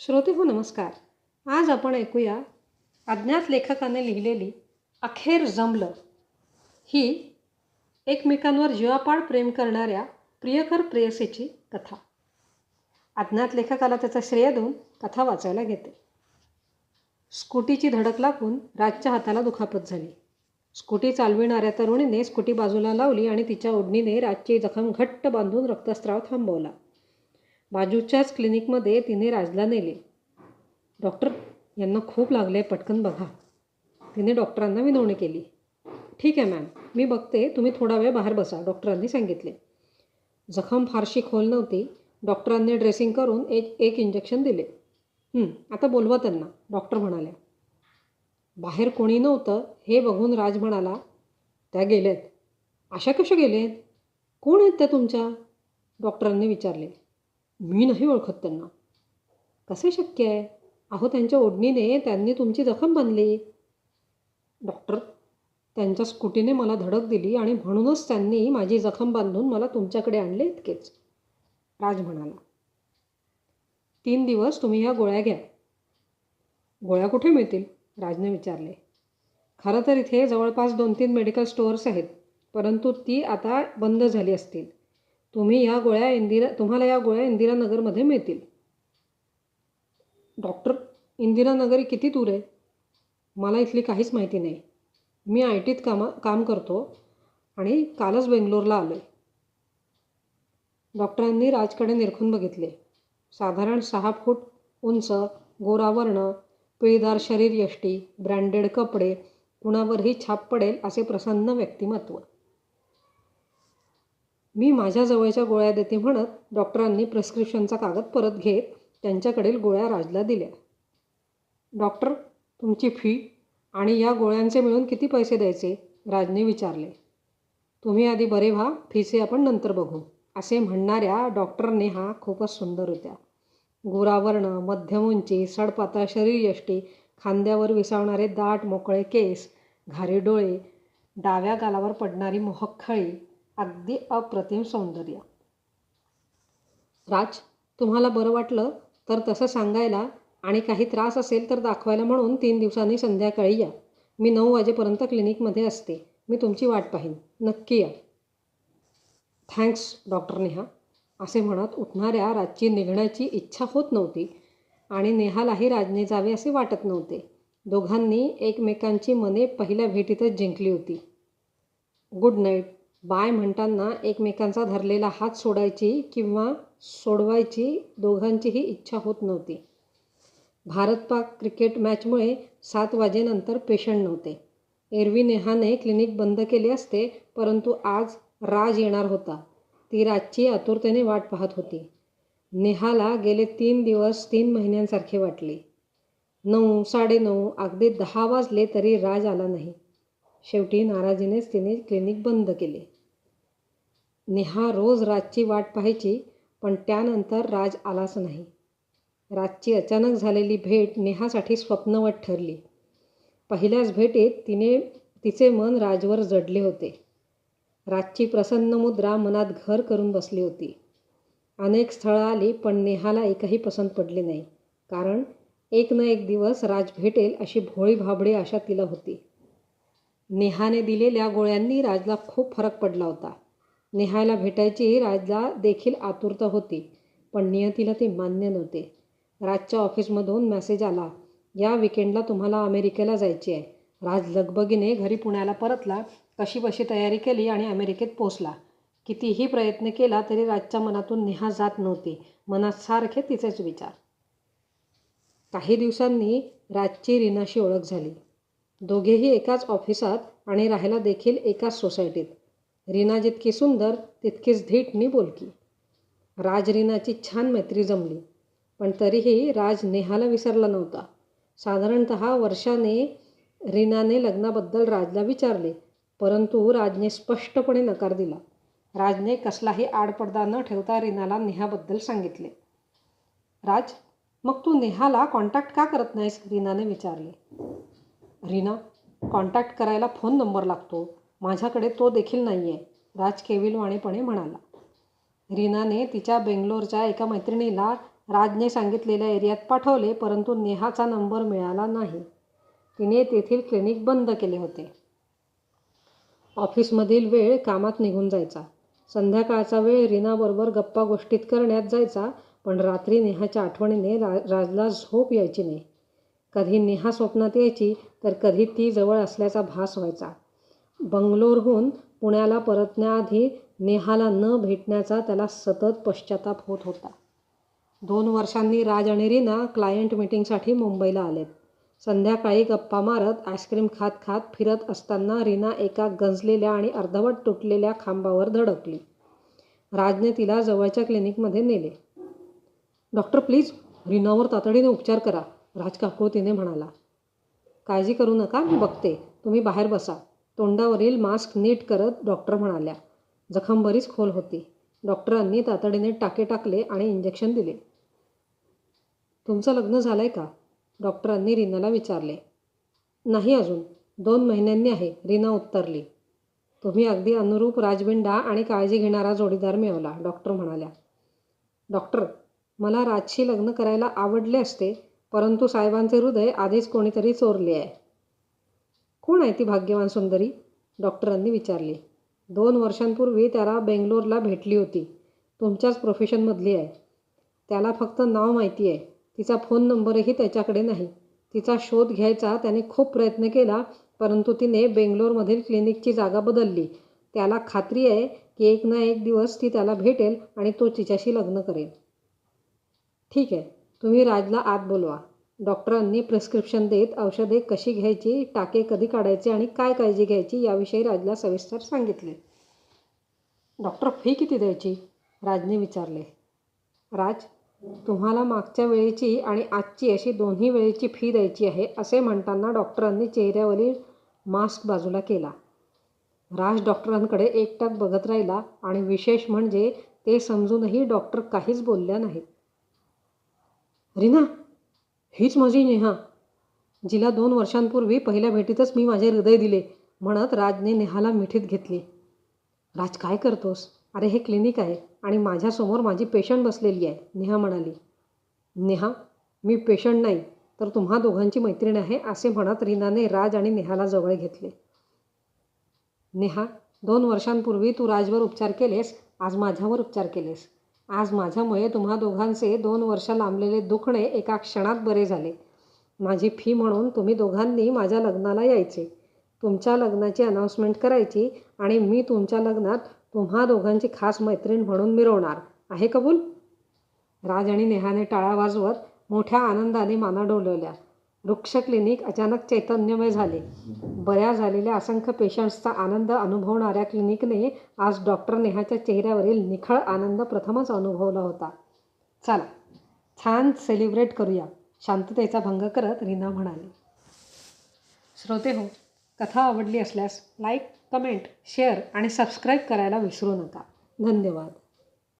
श्रोते हो नमस्कार. आज आपण ऐकूया अज्ञात लेखकाने लिहिलेली अखेर जमलं ही एकमेकांवर जीवापाड प्रेम करणाऱ्या प्रियकर प्रेयसीची कथा. अज्ञात लेखकाला त्याचं श्रेय देऊन कथा वाचायला घेते. स्कूटीची धडक लागून राजच्या हाताला दुखापत झाली. स्कूटी चालविणाऱ्या तरुणीने स्कूटी बाजूला लावली आणि तिच्या ओढणीने राजची जखम घट्ट बांधून रक्तस्राव थांबवला. बाजूच्याच क्लिनिकमध्ये तिने राजला नेले. डॉक्टर, यांना खूप लागले, पटकन बघा. तिने डॉक्टरांना विनवणी केली. ठीक आहे मॅम, मी बघते, तुम्ही थोडा वेळ बाहेर बसा, डॉक्टरांनी सांगितले. जखम फारशी खोल नव्हती. डॉक्टरांनी ड्रेसिंग करून एक इंजेक्शन दिले. आता बोलवा त्यांना, डॉक्टर म्हणाल्या. बाहेर कोणी नव्हतं हे बघून राज म्हणाला, त्या गेलेत. अशा कशा गेलेत? कोण आहेत त्या तुमच्या? डॉक्टरांनी विचारले. मी नाही ओळखत त्यांना. कसे शक्य आहे? अहो, त्यांच्या ओढणीने त्यांनी तुमची जखम बांधली. डॉक्टर, त्यांच्या स्कूटीने मला धडक दिली आणि म्हणूनच त्यांनी माझी जखम बांधून मला तुमच्याकडे आणले इतकेच, राज म्हणाला. 3 दिवस तुम्ही या गोळ्या घ्या. गोळ्या कुठे मिळतील? राजने विचारले. खरं तर इथे जवळपास 2-3 मेडिकल स्टोअर्स आहेत, परंतु ती आता बंद झाली असतील. तुम्हाला या गोळ्या इंदिरानगरमध्ये मिळतील. डॉक्टर, इंदिरानगर किती दूर आहे? मला इथली काहीच माहिती नाही. मी IT त काम करतो आणि कालच बेंगलोरला आलो आहे. डॉक्टरांनी राजकडे निरखून बघितले. साधारण 6 फूट उंच, गोरावर्ण, पिळदार शरीरयष्टी, ब्रँडेड कपडे, कुणावरही छाप पडेल असे प्रसन्न व्यक्तिमत्व. मी माझ्या जवळच्या गोळ्या देते म्हणत डॉक्टरांनी प्रिस्क्रिप्शनचा कागद परत घेत त्यांच्याकडील गोळ्या राजला दिल्या. डॉक्टर, तुमची फी आणि या गोळ्यांचे मिळून किती पैसे द्यायचे? राजने विचारले. तुम्ही आधी बरे व्हा, फीचे आपण नंतर बघू, असे म्हणणाऱ्या डॉक्टर नेहा खूपच सुंदर होत्या. गोरावर्ण, मध्यम उंची, सडपातळ शरीरयष्टी, खांद्यावर विसावणारे दाट मोकळे केस, घारे डोळे, डाव्या गालावर पडणारी मोहक खळी, अगदी अप्रतिम सौंदर्य. राज, तुम्हाला बरं वाटलं तर तसं सांगायला आणि काही त्रास असेल तर दाखवायला म्हणून 3 दिवसांनी संध्याकाळी या. मी 9 वाजेपर्यंत क्लिनिकमध्ये असते. मी तुमची वाट पाहीन. नक्की या. थँक्स डॉक्टर नेहा, असे म्हणत उठणाऱ्या राजची निघण्याची इच्छा होत नव्हती आणि नेहालाही राजने जावे असे वाटत नव्हते. दोघांनी एकमेकांची मने पहिल्या भेटीतच जिंकली होती. गुड नाईट, बाय म्हणताना एकमेकांचा धरलेला हात सोडायची किंवा सोडवायची दोघांचीही इच्छा होत नव्हती. भारत-पाक क्रिकेट मॅचमुळे 7 वाजेनंतर पेशंट नव्हते. एरवी नेहाने क्लिनिक बंद केले असते, परंतु आज राज येणार होता. ती राजची आतुरतेने वाट पाहत होती. नेहाला गेले 3 दिवस 3 महिन्यांसारखे वाटले. 9, 9:30, अगदी 10 वाजले तरी राज आला नाही. शेवटी नाराजीनेच तिने क्लिनिक बंद केले. नेहा रोज राजची वाट पाहायची, पण त्यानंतर राज आलाच नाही. राजची अचानक झालेली भेट नेहासाठी स्वप्नवत ठरली. पहिल्याच भेटीत तिचे मन राजवर जडले होते. राजची प्रसन्न मुद्रा मनात घर करून बसली होती. अनेक स्थळं आली, पण नेहाला एकही पसंत पडली नाही, कारण एक ना एक दिवस राज भेटेल अशी भोळी भाबडी आशा तिला होती. नेहाने दिलेल्या गोळ्यांनी राजला खूप फरक पडला होता. नेहाला भेटायची राजला देखील आतुरता होती, पण नियतीला ते मान्य नव्हते. राजच्या ऑफिसमधून मेसेज आला, या विकेंडला तुम्हाला अमेरिकेला जायचे आहे. राज लगबगीने घरी पुण्याला परतला. कशीबशी तयारी केली आणि अमेरिकेत पोचला. कितीही प्रयत्न केला तरी राजच्या मनातून नेहा जात नव्हती. मनात सारखे तिचेच विचार. काही दिवसांनी राजची रीनाशी ओळख झाली. दोघेही एकाच ऑफिसात आणि राहायला देखील एकाच सोसायटीत. रीना जितकी सुंदर तितकीच धीट बोलकी. राज रीनाची छान मैत्री जमली, पण तरीही राज नेहाला विसरला नव्हता. साधारणतः वर्षाने रीनाने लग्नाबद्दल राजला विचारले, परंतु राजने स्पष्टपणे नकार दिला. राजने कसलाही आडपडदा न ठेवता रीनाला नेहाबद्दल सांगितले. राज, मग तू नेहाला कॉन्टॅक्ट का करत नाहीस? रीनाने विचारले. रीना, कॉन्टॅक्ट करायला फोन नंबर लागतो, माझ्याकडे तो देखील नाही आहे, राज केविलवाणेपणे म्हणाला. रीनाने तिच्या बेंगलोरच्या एका मैत्रिणीला राजने सांगितलेल्या एरियात पाठवले, परंतु नेहाचा नंबर मिळाला नाही. तिने तेथील क्लिनिक बंद केले होते. ऑफिसमधील वेळ कामात निघून जायचा. संध्याकाळचा वेळ रीनाबरोबर गप्पा गोष्टीत करण्यात जायचा, पण रात्री नेहाच्या आठवणीने राजला झोप यायची नाही. कधी नेहा स्वप्नात यायची, तर कधी ती जवळ असल्याचा भास व्हायचा. बंगलोरहून पुण्याला परतण्याआधी नेहाला न भेटण्याचा त्याला सतत पश्चाताप होत होता. 2 वर्षांनी राज आणि रीना क्लायंट मीटिंगसाठी मुंबईला आलेत. संध्याकाळी गप्पा मारत आईस्क्रीम खात खात फिरत असताना रीना एका गंजलेल्या आणि अर्धवट तुटलेल्या खांबावर धडकली. राजने तिला जवळच्या क्लिनिकमध्ये नेले. "डॉक्टर प्लीज, रीनावर तातडीने उपचार करा," राज काकुळतीने म्हणाला. "काळजी करू नका, मी बघते. तुम्ही बाहेर बसा," तोंडावरील मास्क नीट करत डॉक्टर म्हणाल्या. जखम बरीच खोल होती. डॉक्टरांनी तातडीने टाके टाकले आणि इंजेक्शन दिले. "तुमचं लग्न झालंय का?" डॉक्टरांनी रीनाला विचारले. "नाही अजून. 2 महिन्यांनी आहे," रीना उत्तरली. "तुम्ही अगदी अनुरूप राजबिंडा आणि काळजी घेणारा जोडीदार मिळवला," डॉक्टर म्हणाल्या. "डॉक्टर, मला राजशी लग्न करायला आवडले असते, परंतु साहेबांचे हृदय आधीच कोणीतरी चोरले आहे." "कोण आहे ती भाग्यवान सुंदरी?" डॉक्टरांनी विचारले. 2 वर्षांपूर्वी त्याला बेंगलोरला भेटली होती. तुमच्याच प्रोफेशनमधली आहे. त्याला फक्त नाव माहिती आहे. तिचा फोन नंबरही त्याच्याकडे नाही. तिचा शोध घ्यायचा त्याने खूप प्रयत्न केला, परंतु तिने बेंगलोरमधील क्लिनिकची जागा बदलली. त्याला खात्री आहे की एक ना एक दिवस ती त्याला भेटेल आणि तो तिच्याशी लग्न करेल." "ठीक आहे, तुम्ही राजला आत बोलवा." डॉक्टरांनी प्रिस्क्रिप्शन देत औषधे कशी घ्यायची, टाके कधी काढायचे आणि काय काळजी घ्यायची याविषयी राजला सविस्तर सांगितले. "डॉक्टर, फी किती द्यायची?" राजने विचारले. "राज, तुम्हाला मागच्या वेळेची आणि आजची अशी दोन्ही वेळेची फी द्यायची आहे," असे म्हणताना डॉक्टरांनी चेहऱ्यावरील मास्क बाजूला केला. राज डॉक्टरांकडे एकटक बघत राहिला आणि विशेष म्हणजे ते समजूनही डॉक्टर काहीच बोलल्या नाहीत. "रीना, हीच माझी नेहा, जिला 2 वर्षांपूर्वी पहिल्या भेटीतच मी माझे हृदय दिले," म्हणत राजने नेहाला मिठीत घेतली. "राज, काय करतोस? अरे, हे क्लिनिक आहे आणि माझ्यासमोर माझी पेशंट बसलेली आहे," नेहा म्हणाली. "नेहा, मी पेशंट नाही, तर तुम्हा दोघांची मैत्रीण आहे," असे म्हणत रीनाने राज आणि नेहाला जवळ घेतले. "नेहा, 2 वर्षांपूर्वी तू राजवर उपचार केलेस, आज माझ्यावर उपचार केलेस. आज माझ्यामुळे तुम्हा दोघांचे 2 वर्ष लांबलेले दुखणे एका क्षणात बरे झाले. माझी फी म्हणून तुम्ही दोघांनी माझ्या लग्नाला यायचे. तुमच्या लग्नाची अनाउन्समेंट करायची आणि मी तुमच्या लग्नात तुम्हा दोघांची खास मैत्रीण म्हणून मिरवणार. आहे कबूल?" राज आणि नेहाने टाळ्या वाजवत मोठ्या आनंदाने माना डोलवल्या. वृक्ष क्लिनिक अचानक चैतन्यमय झाले. बऱ्या झालेल्या असंख्य पेशंट्सचा आनंद अनुभवणाऱ्या क्लिनिकने आज डॉक्टर नेहाच्या चेहऱ्यावरील निखळ आनंद प्रथमच अनुभवला होता. "चला, छान सेलिब्रेट करूया," शांततेचा भंग करत रीना म्हणाली. श्रोतेहो, कथा आवडली असल्यास लाईक, कमेंट, शेअर आणि सबस्क्राईब करायला विसरू नका. धन्यवाद.